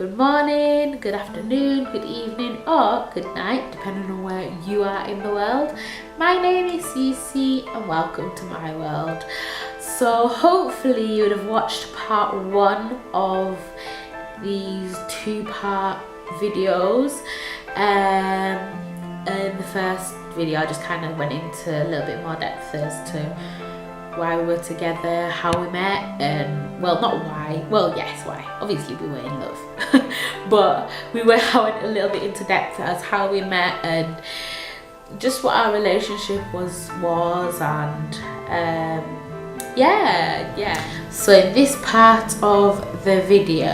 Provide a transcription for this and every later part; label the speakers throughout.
Speaker 1: good morning, good afternoon, good evening, or good night, depending on where you are in the world. My name is Cece and welcome to my world. So hopefully you would have watched part one of these two-part videos. In the first video I just kind of went into a little bit more depth as to why we were together, how we met, and well, not why, well yes, why, obviously we were in love but we went a little bit into depth as how we met and just what our relationship was and yeah. So in this part of the video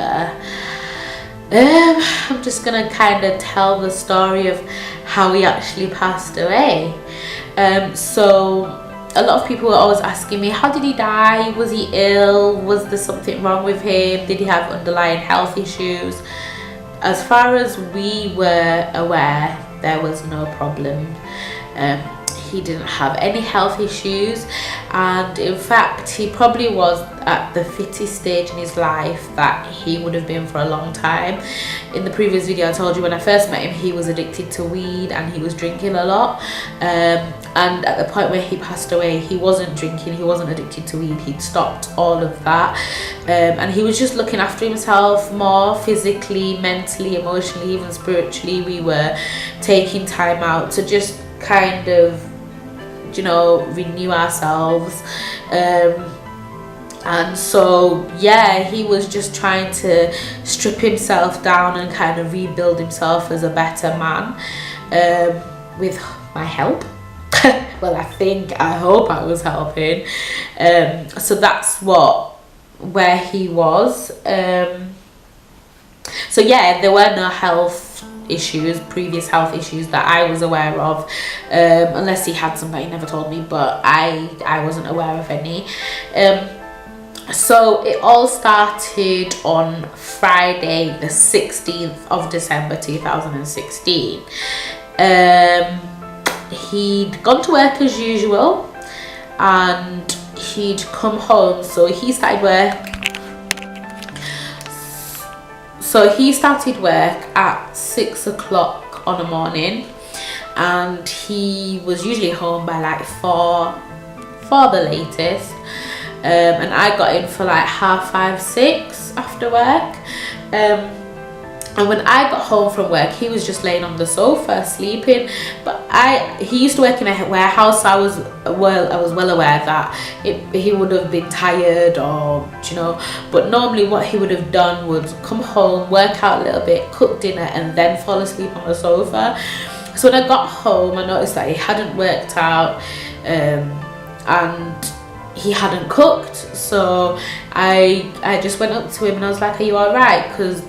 Speaker 1: I'm just gonna kind of tell the story of how he actually passed away. So a lot of people were always asking me, how did he die? Was he ill? Was there something wrong with him? Did he have underlying health issues? As far as we were aware, there was no problem. He didn't have any health issues, and in fact he probably was at the fittest stage in his life that he would have been for a long time. In the previous video I told you when I first met him he was addicted to weed and he was drinking a lot, and at the point where he passed away he wasn't drinking, he wasn't addicted to weed, he'd stopped all of that, and he was just looking after himself more physically, mentally, emotionally, even spiritually. We were taking time out to just kind of, you know, renew ourselves, and so yeah, he was just trying to strip himself down and kind of rebuild himself as a better man, with my help. Well, I hope I was helping. So that's where he was. So yeah, there were no previous health issues that I was aware of, unless he had some that he never told me, but I wasn't aware of any. So it all started on Friday the 16th of December 2016. He'd gone to work as usual and he'd come home, so he started work at 6 o'clock on a morning, and he was usually home by like 4 the latest, and I got in for like 5:30, 6 after work, and when I got home from work he was just laying on the sofa sleeping. But he used to work in a warehouse, so I was well aware that he would have been tired, or you know, but normally what he would have done was come home, work out a little bit, cook dinner, and then fall asleep on the sofa. So when I got home I noticed that he hadn't worked out, and he hadn't cooked. So I just went up to him and I was like, are you alright? Because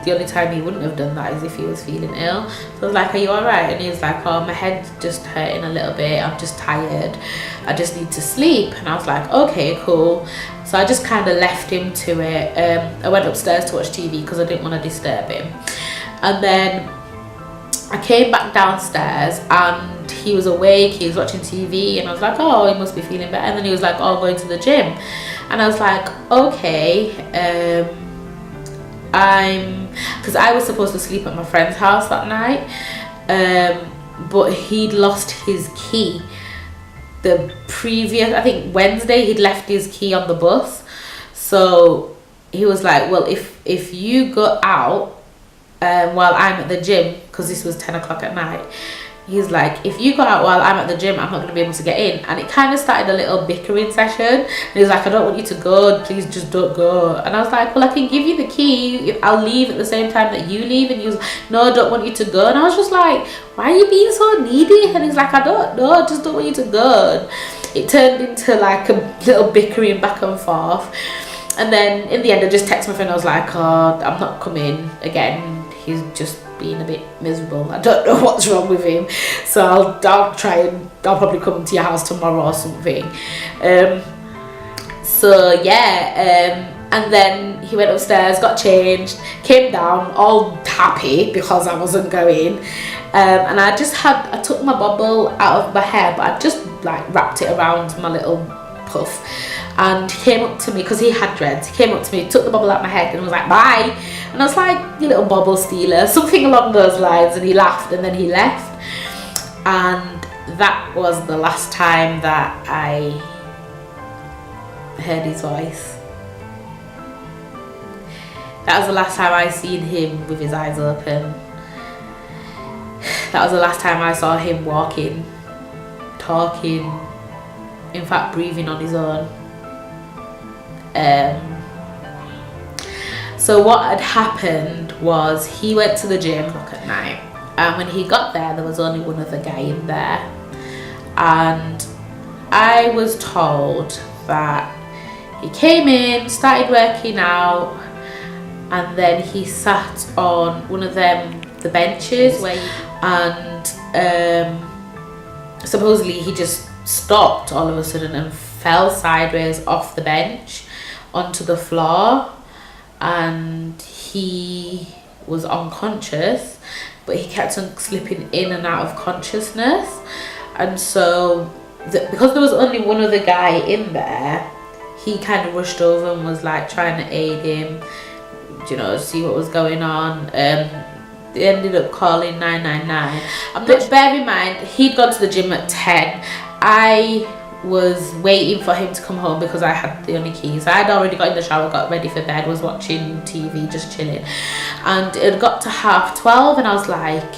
Speaker 1: the only time he wouldn't have done that is if he was feeling ill. So I was like, are you alright? And he was like, oh, my head's just hurting a little bit, I'm just tired, I just need to sleep. And I was like, okay, cool. So I just kind of left him to it. I went upstairs to watch TV because I didn't want to disturb him, and then I came back downstairs and he was awake, he was watching TV, and I was like, oh, he must be feeling better. And then he was like, oh, I'm going to the gym. And I was like, okay, because I was supposed to sleep at my friend's house that night, but he'd lost his key the previous, I think Wednesday, he'd left his key on the bus. So he was like, well, if you go out while I'm at the gym, because this was 10 o'clock at night, he's like, if you go out while I'm at the gym, I'm not going to be able to get in. And it kind of started a little bickering session, and he was like, I don't want you to go, please just don't go. And I was like, well, I can give you the key, I'll leave at the same time that you leave. And he was like, no, I don't want you to go. And I was just like, why are you being so needy? And he's like, I don't know, I just don't want you to go. It turned into like a little bickering back and forth, and then in the end I just texted my friend. I was like, oh, I'm not coming again, he's just being a bit miserable, I don't know what's wrong with him, so I'll probably come to your house tomorrow or something. So yeah, and then he went upstairs, got changed, came down all happy because I wasn't going, and I took my bubble out of my hair, but I just like wrapped it around my little puff, and he came up to me because he had dreads. He came up to me, took the bubble out of my head and was like, bye. And I was like, you little bubble stealer, something along those lines. And he laughed and then he left. And that was the last time that I heard his voice. That was the last time I seen him with his eyes open. That was the last time I saw him walking, talking, in fact breathing on his own. So what had happened was he went to the gym at night, and when he got there was only one other guy in there, and I was told that he came in, started working out, and then he sat on one of the benches and supposedly he just stopped all of a sudden and fell sideways off the bench onto the floor, and he was unconscious, but he kept on slipping in and out of consciousness. And so because there was only one other guy in there, he kind of rushed over and was like trying to aid him, you know, see what was going on. They ended up calling 999. But bear in mind, he'd gone to the gym at 10. I was waiting for him to come home because I had the only keys. I had already got in the shower, got ready for bed, was watching TV, just chilling, and it got to 12:30, and I was like,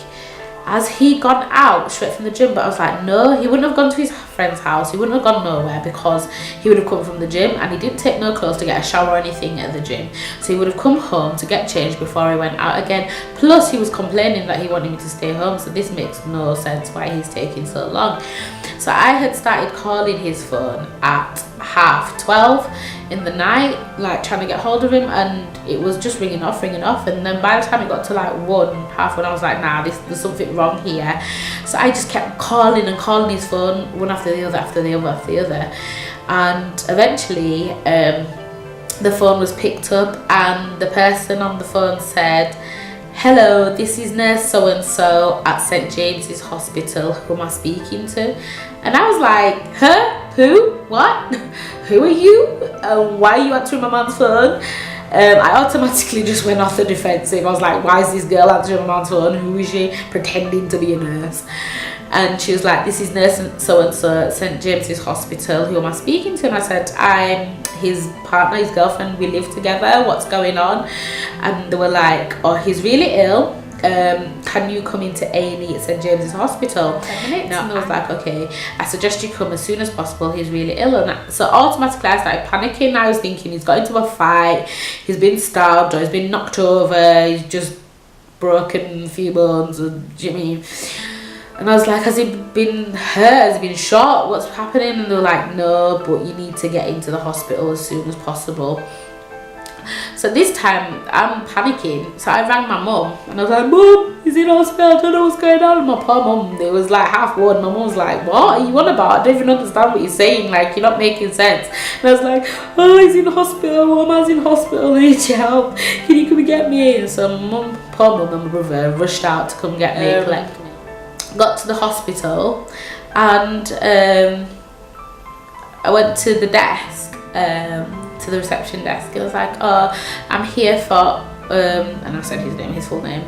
Speaker 1: has he gone out straight from the gym? But I was like, no, he wouldn't have gone to his friend's house, he wouldn't have gone nowhere, because he would have come from the gym, and he didn't take no clothes to get a shower or anything at the gym, so he would have come home to get changed before he went out again. Plus he was complaining that he wanted me to stay home, so this makes no sense why he's taking so long. So I had started calling his phone at 12:30 in the night, like trying to get hold of him, and it was just ringing off. And then by the time it got to like 1:30, I was like, nah, there's something wrong here. So I just kept calling his phone, one after the other, and eventually the phone was picked up, and the person on the phone said, hello, this is nurse so and so at St James's Hospital, who am I speaking to? And I was like, huh? Who? What? Who are you? Why are you answering my man's phone? I automatically just went off the defensive. I was like, why is this girl answering my man's phone? Who is she? Pretending to be a nurse. And she was like, this is nurse so and so at St James's Hospital, who am I speaking to? And I said, I'm his partner, his girlfriend, we live together, what's going on? And they were like, oh, he's really ill, can you come into A&E at St James's Hospital? 10 minutes. And I was like, okay, I suggest you come as soon as possible, he's really ill. And so automatically I started panicking. I was thinking he's got into a fight, he's been stabbed, or he's been knocked over, he's just broken a few bones, or, do you know what I mean? And I was like, has he been hurt? Has he been shot? What's happening? And they were like, no, but you need to get into the hospital as soon as possible. So this time I'm panicking. So I rang my mum and I was like, Mum, he's in hospital, I don't know what's going on. And my poor mum, it was like 1:30. My mum was like, what are you on about? I don't even understand what you're saying. Like, you're not making sense. And I was like, oh, he's in hospital. My man's in hospital. I need your help. Can you come and get me? And so my poor mum and my brother rushed out to come get me, collect me. Got to the hospital, and I went to the desk, to the reception desk. I was like, oh, I'm here for, and I said his full name.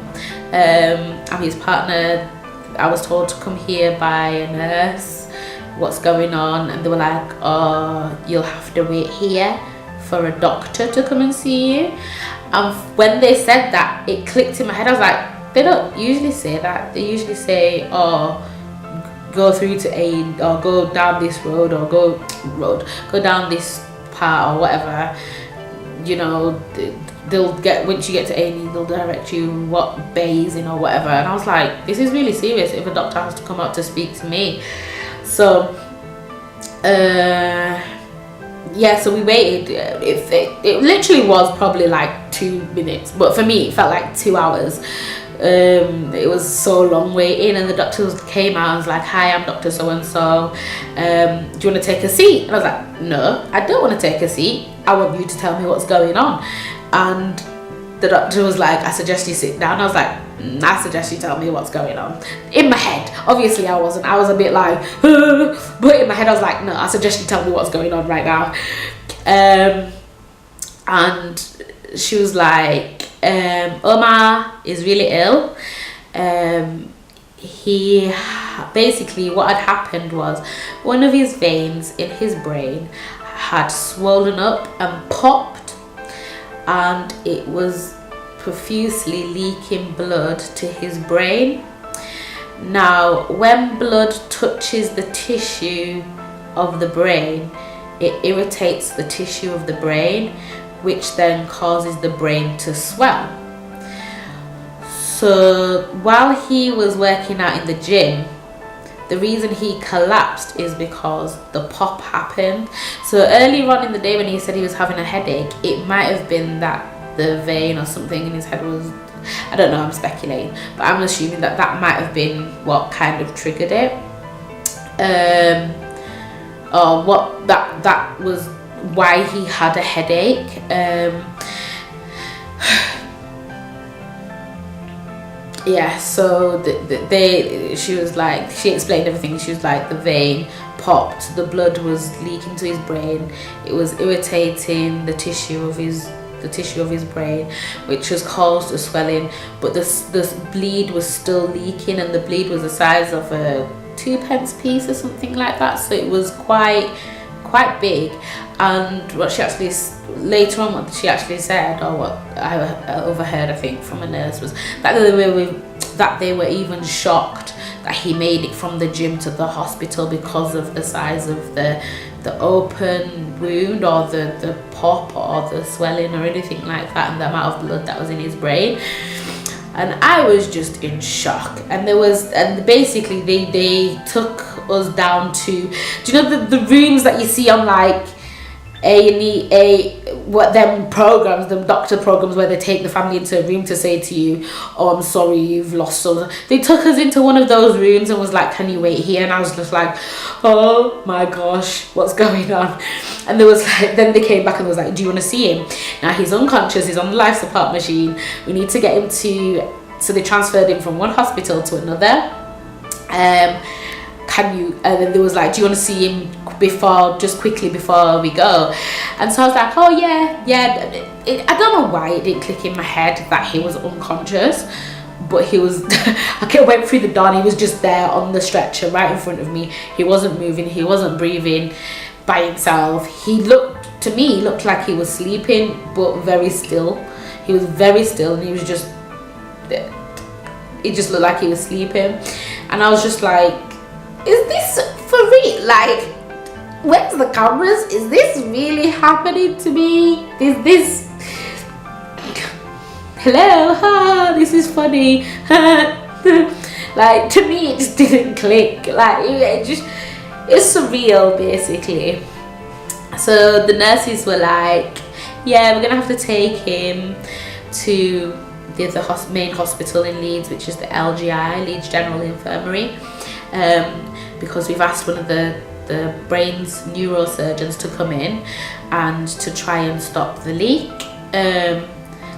Speaker 1: I'm his partner. I was told to come here by a nurse. What's going on? And they were like, oh, you'll have to wait here for a doctor to come and see you. And when they said that, it clicked in my head. I was like, they don't usually say that. They usually say, oh, go through to A, or go down this road, or go down this part, or whatever. You know, they'll get, once you get to A&E, they'll direct you what bay is in or whatever. And I was like, this is really serious if a doctor has to come out to speak to me. So yeah, so we waited. It literally was probably like 2 minutes, but for me it felt like 2 hours. It was so long waiting, and the doctor came out and was like, hi, I'm Dr. so-and-so, do you want to take a seat? And I was like, no, I don't want to take a seat, I want you to tell me what's going on. And the doctor was like, I suggest you sit down. I was like, I suggest you tell me what's going on. In my head, obviously I wasn't, I was a bit like, but in my head I was like, no, I suggest you tell me what's going on right now. And she was like, Omar is really ill. He basically, what had happened was one of his veins in his brain had swollen up and popped, and it was profusely leaking blood to his brain. Now, when blood touches the tissue of the brain, it irritates the tissue of the brain, which then causes the brain to swell. So while he was working out in the gym, the reason he collapsed is because the pop happened. So earlier on in the day when he said he was having a headache, it might have been that the vein or something in his head was, I don't know, I'm speculating, but I'm assuming that that might have been what kind of triggered it. Or what that was why he had a headache. Yeah, so she was like, she explained everything. She was like, the vein popped, the blood was leaking to his brain, it was irritating the tissue of his brain, which has caused a swelling, but this bleed was still leaking, and the bleed was the size of a 2p piece or something like that, so it was quite big. And what she actually later on, what she actually said, or what I overheard, I think, from a nurse, was that they were even shocked that he made it from the gym to the hospital because of the size of the open wound, or the pop, or the swelling, or anything like that, and the amount of blood that was in his brain. And I was just in shock. And basically they took us down to, do you know the rooms that you see on like what them programs, them doctor programs, where they take the family into a room to say to you, oh, I'm sorry, you've lost so. They took us into one of those rooms and was like, can you wait here? And I was just like, oh my gosh, what's going on? And there was like, then they came back and was like, do you want to see him? Now he's unconscious, he's on the life support machine, we need to get him to, so they transferred him from one hospital to another. Can you, and then there was like, do you want to see him just quickly before we go? And so I was like, oh yeah. I don't know why it didn't click in my head that he was unconscious, but he was, I went through the door and he was just there on the stretcher right in front of me. He wasn't moving, he wasn't breathing by himself. He looked like he was sleeping, but very still. He was very still, and he just looked like he was sleeping. And I was just like, is this for real? Like, where's the cameras? Is this really happening to me? Is this, hello, this is funny. Like, to me it just didn't click. Like, it's surreal basically. So the nurses were like, yeah, we're gonna have to take him to the main hospital in Leeds, which is the LGI, Leeds General Infirmary, because we've asked one of the brain's neurosurgeons to come in and to try and stop the leak.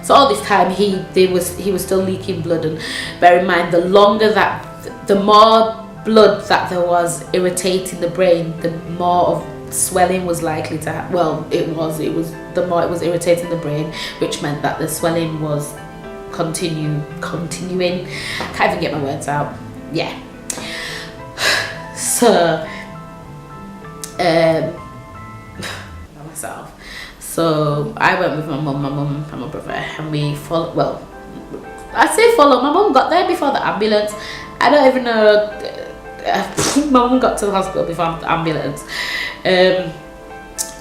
Speaker 1: So all this time he was still leaking blood, and bear in mind, the more blood that there was irritating the brain, the more of swelling was likely to happen. Well, the more it was irritating the brain, which meant that the swelling was continuing. Can't even get my words out. Yeah. So myself. So I went with my mum and my brother, and we followed. Well, I say follow. My mum got there before the ambulance. I don't even know. My mum got to the hospital before the ambulance.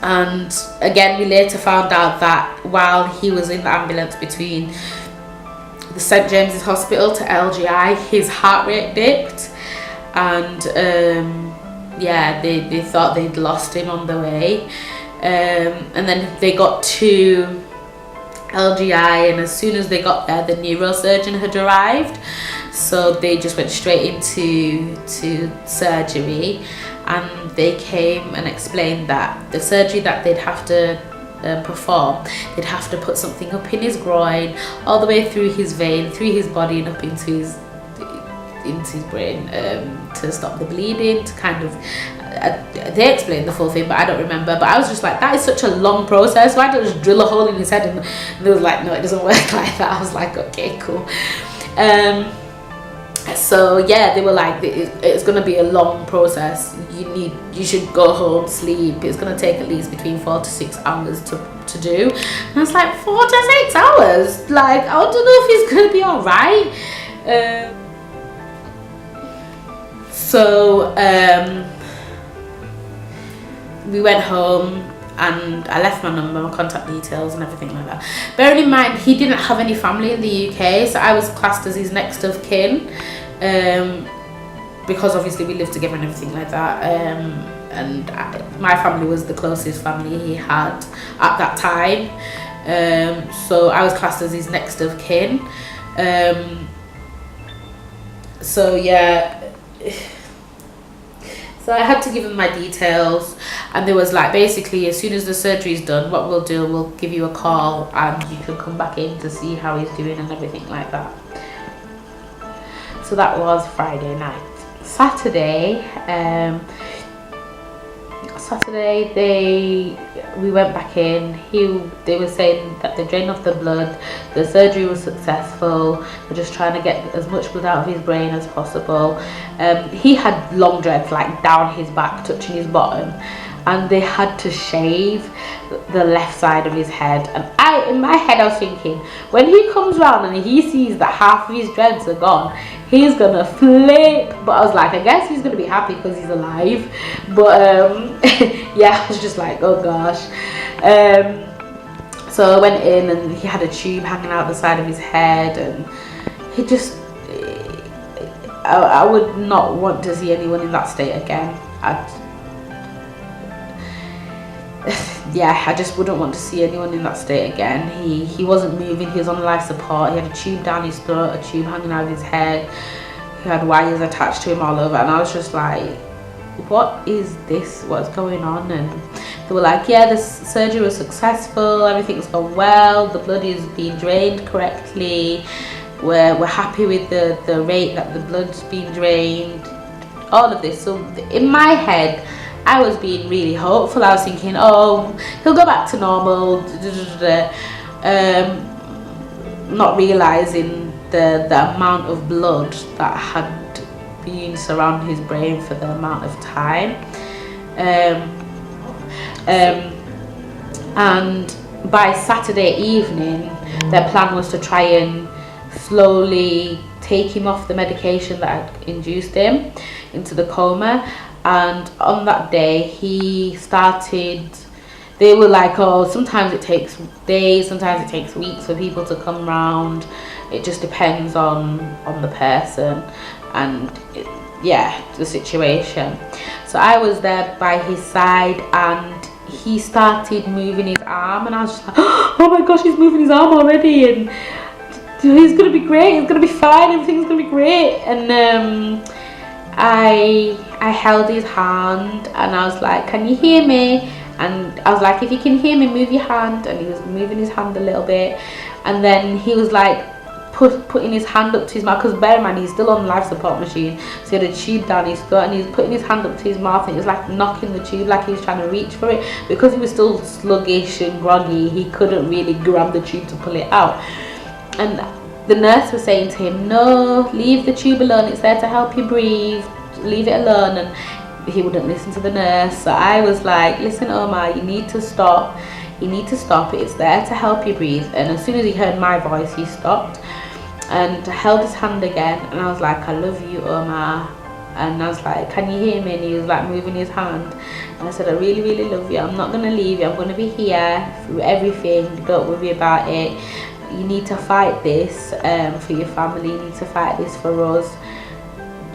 Speaker 1: And again, we later found out that while he was in the ambulance between the St James's Hospital to LGI, his heart rate dipped, and yeah, they thought they'd lost him on the way. And then they got to LGI, and as soon as they got there, the neurosurgeon had arrived, so they just went straight into surgery. And they came and explained that the surgery that they'd have to perform, they'd have to put something up in his groin, all the way through his vein, through his body, and up into into his brain to stop the bleeding, to kind of they explained the full thing, but I don't remember. But I was just like, that is such a long process. Why don't I just drill a hole in his head? And they was like, no, it doesn't work like that. I was like, okay, cool. So yeah, they were like, it's gonna be a long process. You should go home, sleep. It's gonna take at least between 4 to 6 hours to do. And I was like, 4 to 6 hours? Like, I don't know if he's gonna be all right. So we went home and I left my number, my contact details and everything like that. Bearing in mind, he didn't have any family in the UK, so I was classed as his next of kin, because obviously we lived together and everything like that. And my family was the closest family he had at that time. So I was classed as his next of kin. So yeah. So I had to give them my details, and there was like, basically, as soon as the surgery is done, what we'll do, we'll give you a call and you can come back in to see how he's doing and everything like that. So that was Friday night. Saturday, we went back in. They were saying that they drained off the blood, the surgery was successful, they're just trying to get as much blood out of his brain as possible. He had long dreads like down his back touching his bottom, and they had to shave the left side of his head. And in my head I was thinking, when he comes round and he sees that half of his dreads are gone, he's gonna flip. But I was like, I guess he's gonna be happy because he's alive. But yeah, I was just like, oh gosh. So I went in and he had a tube hanging out the side of his head, and he just, I would not want to see anyone in that state again. Yeah, I just wouldn't want to see anyone in that state again. He wasn't moving, he was on life support, he had a tube down his throat, a tube hanging out of his head, he had wires attached to him all over, and I was just like, what is this, what's going on? And they were like, yeah, the surgery was successful, everything's gone well, the blood is being drained correctly, we're happy with the rate that the blood's being drained, all of this. So in my head, I was being really hopeful. I was thinking, oh, he'll go back to normal, not realizing the amount of blood that had been surrounding his brain for the amount of time. And by Saturday evening, their plan was to try and slowly take him off the medication that had induced him into the coma. And on that day, he started, they were like, oh, sometimes it takes days, sometimes it takes weeks for people to come round. It just depends on the person and the situation. So I was there by his side, and he started moving his arm, and I was just like, oh my gosh, he's moving his arm already, and he's gonna be great, he's gonna be fine, everything's gonna be great. And I held his hand and I was like, can you hear me? And I was like, if you can hear me, move your hand. And he was moving his hand a little bit, and then he was like putting his hand up to his mouth, because bear in mind, he's still on the life support machine, so he had a tube down his throat, and he was putting his hand up to his mouth, and it was like knocking the tube, like he was trying to reach for it. Because he was still sluggish and groggy, he couldn't really grab the tube to pull it out. And the nurse was saying to him, no, leave the tube alone, it's there to help you breathe, leave it alone. And he wouldn't listen to the nurse. So I was like, listen, Omar, you need to stop, it's there to help you breathe. And as soon as he heard my voice, he stopped and held his hand again, and I was like, I love you, Omar. And I was like, can you hear me? And he was like moving his hand, and I said, I really, really love you, I'm not going to leave you, I'm going to be here through everything, don't worry about it. You need to fight this for your family, you need to fight this for us,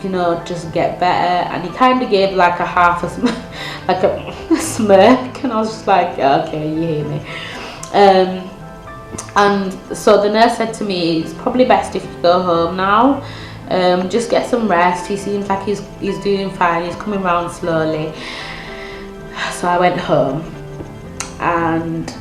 Speaker 1: you know, just get better. And he kind of gave like a half a smirk, and I was just like, okay, you hear me. And so the nurse said to me, it's probably best if you go home now, just get some rest, he seems like he's doing fine, he's coming round slowly. So I went home, and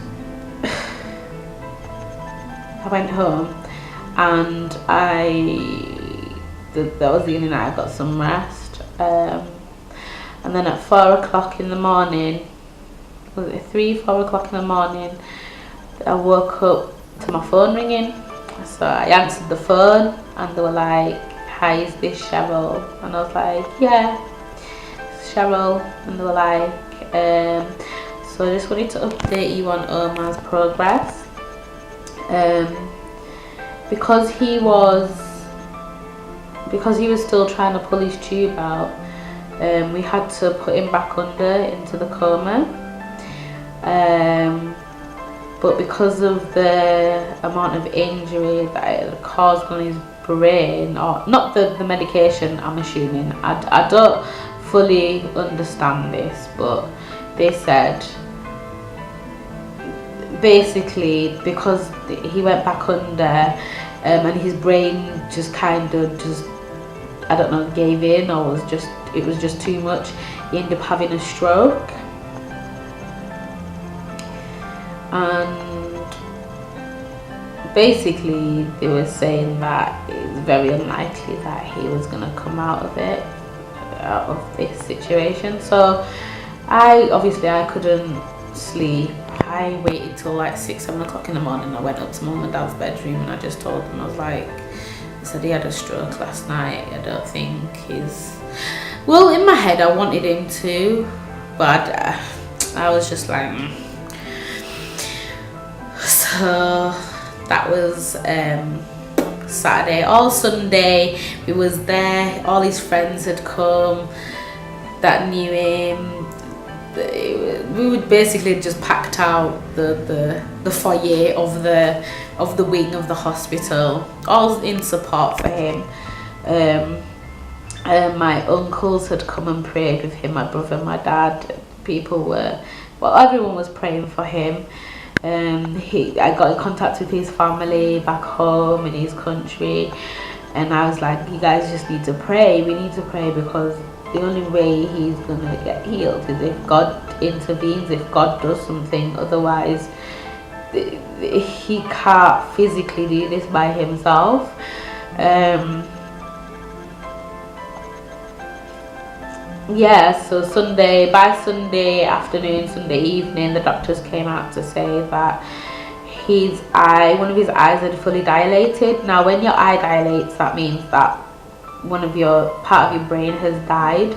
Speaker 1: that was the only night I got some rest. And then at 4 o'clock in the morning, was it 4 o'clock in the morning, I woke up to my phone ringing. So I answered the phone and they were like, "Hi, is this Cheryl?" And I was like, "Yeah, it's Cheryl." And they were like, "So I just wanted to update you on Omar's progress. Because he was still trying to pull his tube out, we had to put him back under into the coma. But because of the amount of injury that it caused on his brain, or not the medication, I'm assuming, I don't fully understand this, but they said basically because he went back under and his brain just kind of I don't know, gave in, or it was just too much, he ended up having a stroke. And basically they were saying that it's very unlikely that he was going to come out of this situation. So I couldn't sleep. I waited till like 6-7 o'clock in the morning. I went up to mum and dad's bedroom and I just told them, I was like, I said he had a stroke last night. I don't think well, in my head I wanted him to, but I was just like So that was Saturday. All Sunday we was there. All his friends had come that knew him. We would basically just packed out the foyer of the wing of the hospital, all in support for him. My uncles had come and prayed with him, my brother, my dad. Everyone was praying for him. I got in contact with his family back home in his country, and I was like, you guys just need to pray. We need to pray, because the only way he's gonna get healed is if God intervenes, if God does something. Otherwise he can't physically do this by himself. So by Sunday afternoon, Sunday evening, the doctors came out to say that one of his eyes had fully dilated. Now when your eye dilates, that means that part of your brain has died.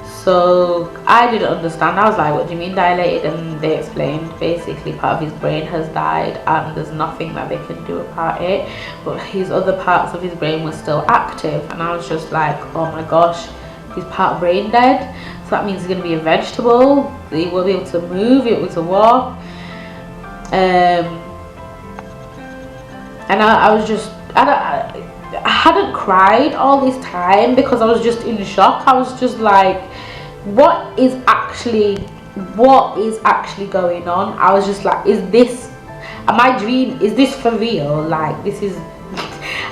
Speaker 1: So I didn't understand. I was like, what do you mean dilated? And they explained basically part of his brain has died and there's nothing that they can do about it, but his other parts of his brain were still active. And I was just like, oh my gosh, he's part brain dead, so that means he's going to be a vegetable. He won't be able to move, he won't be able to walk. And I was just, I hadn't cried all this time because I was just in shock. I was just like, what is actually going on? I was just like, is this for real? Like, this is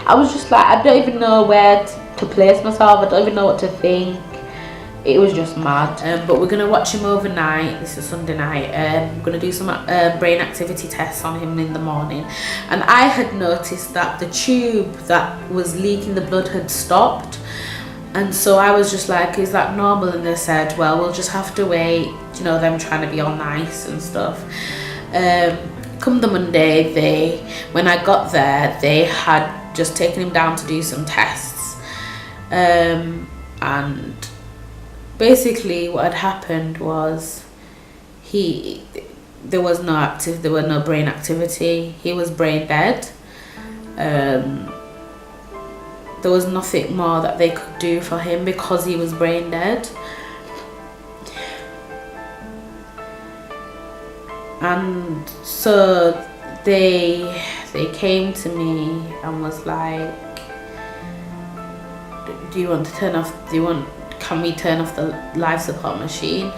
Speaker 1: I was just like, I don't even know where to place myself. I don't even know what to think. It was just mad. But we're gonna watch him overnight. This is Sunday night. We're gonna do some brain activity tests on him in the morning. And I had noticed that the tube that was leaking the blood had stopped. And so I was just like, is that normal? And they said, well, we'll just have to wait. You know, them trying to be all nice and stuff. Come the Monday, when I got there, they had just taken him down to do some tests. And basically what had happened was there were no brain activity. He was brain dead. There was nothing more that they could do for him because he was brain dead. And so they came to me and was like, can we turn off the life support machine?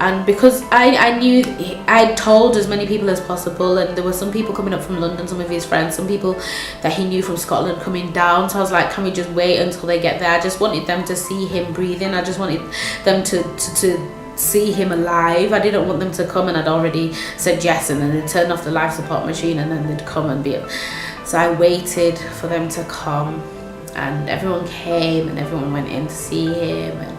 Speaker 1: And because I knew, I told as many people as possible, and there were some people coming up from London, some of his friends, some people that he knew from Scotland coming down. So I was like, can we just wait until they get there? I just wanted them to see him breathing. I just wanted them to see him alive. I didn't want them to come and I'd already said yes, and then they'd turn off the life support machine and then they'd come and be. So I waited for them to come, and everyone came and everyone went in to see him, and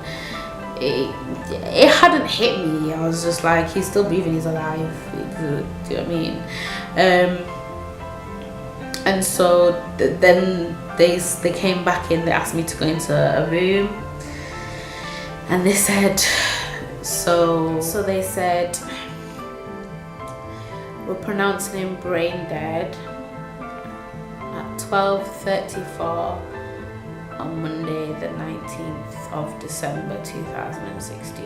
Speaker 1: it hadn't hit me. I was just like, he's still breathing, he's alive. Do you know what I mean? And so then they came back in. They asked me to go into a room, and they said, so they said, we're pronouncing him brain dead at 12:34 on Monday the 19th of December 2016.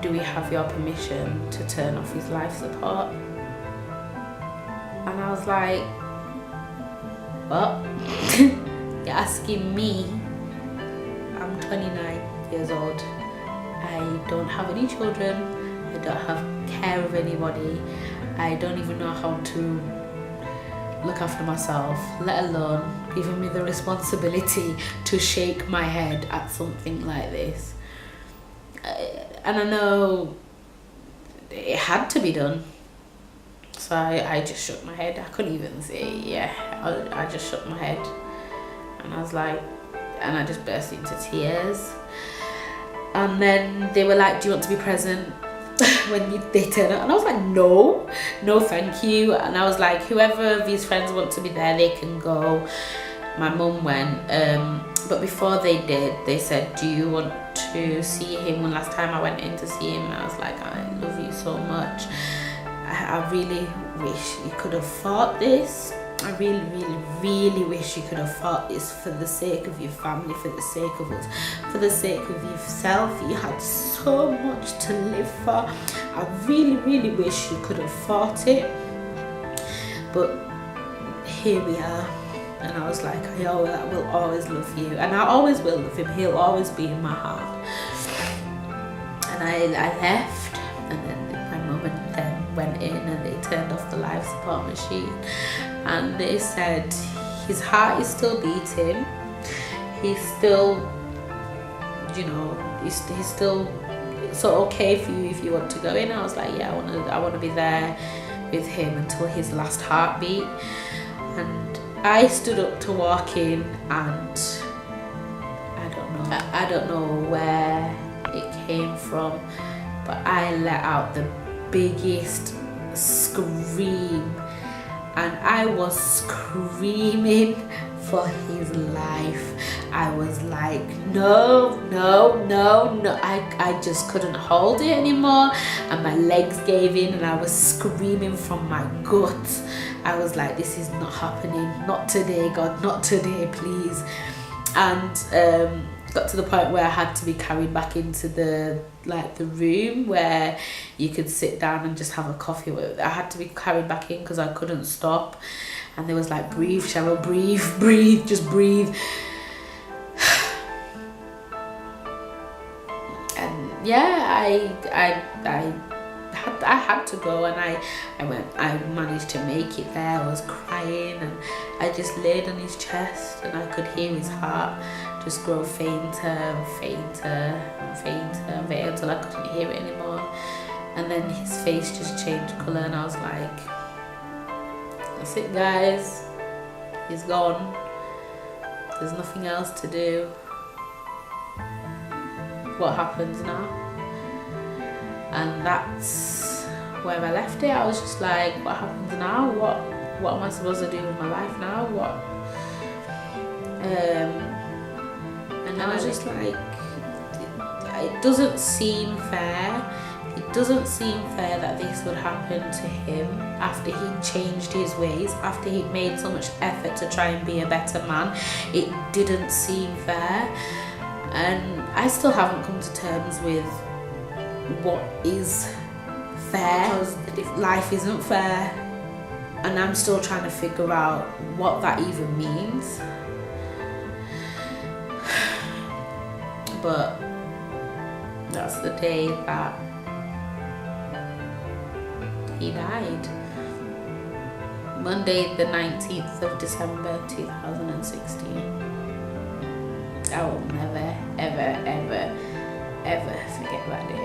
Speaker 1: Do we have your permission to turn off his life support? And I was like, what? You're asking me? I'm 29 years old. I don't have any children. I don't have care of anybody. I don't even know how to look after myself, let alone giving me the responsibility to shake my head at something like this. And I know it had to be done. So I just shook my head. I couldn't even say yeah. I just shook my head. And I was like, and I just burst into tears. And then they were like, do you want to be present when they turn up? And I was like, no thank you. And I was like, whoever of these friends want to be there, they can go. My mum went, but before they did, they said, do you want to see him? One last time I went in to see him, and I was like, I love you so much. I really wish you could have fought this. I really, really, really wish you could have fought this for the sake of your family, for the sake of us, for the sake of yourself. You had so much to live for. I really, really wish you could have fought it. But here we are. And I was like, I will always love you. And I always will love him. He'll always be in my heart. And I left. And then my mum and them went in and they turned off the life support machine. And they said his heart is still beating. He's still, you know, he's still, it's okay for you if you want to go in. I was like, yeah, I want to be there with him until his last heartbeat. And I stood up to walk in, and I don't know where it came from, but I let out the biggest scream, and I was screaming for his life. I was like, no. I just couldn't hold it anymore, and my legs gave in, and I was screaming from my gut. I was like, this is not happening, not today, God, not today, please. And got to the point where I had to be carried back into the room where you could sit down and just have a coffee with. I had to be carried back in because I couldn't stop. And there was like, breathe, Cheryl, breathe, just breathe. And yeah, I had to go, and I went. I managed to make it there. I was crying, and I just laid on his chest, and I could hear his heart just grow fainter and fainter and fainter and fainter until I couldn't hear it anymore. And then his face just changed colour, and I was like, that's it, guys, he's gone. There's nothing else to do. What happens now? And that's where I left it. I was just like, what happens now? What am I supposed to do with my life now? And I was just like, it doesn't seem fair. It doesn't seem fair that this would happen to him after he changed his ways, after he made so much effort to try and be a better man. It didn't seem fair. And I still haven't come to terms with what is fair, because life isn't fair, and I'm still trying to figure out what that even means. But that's the day that he died. Monday the 19th of December 2016. I will never, ever, ever, ever forget that day.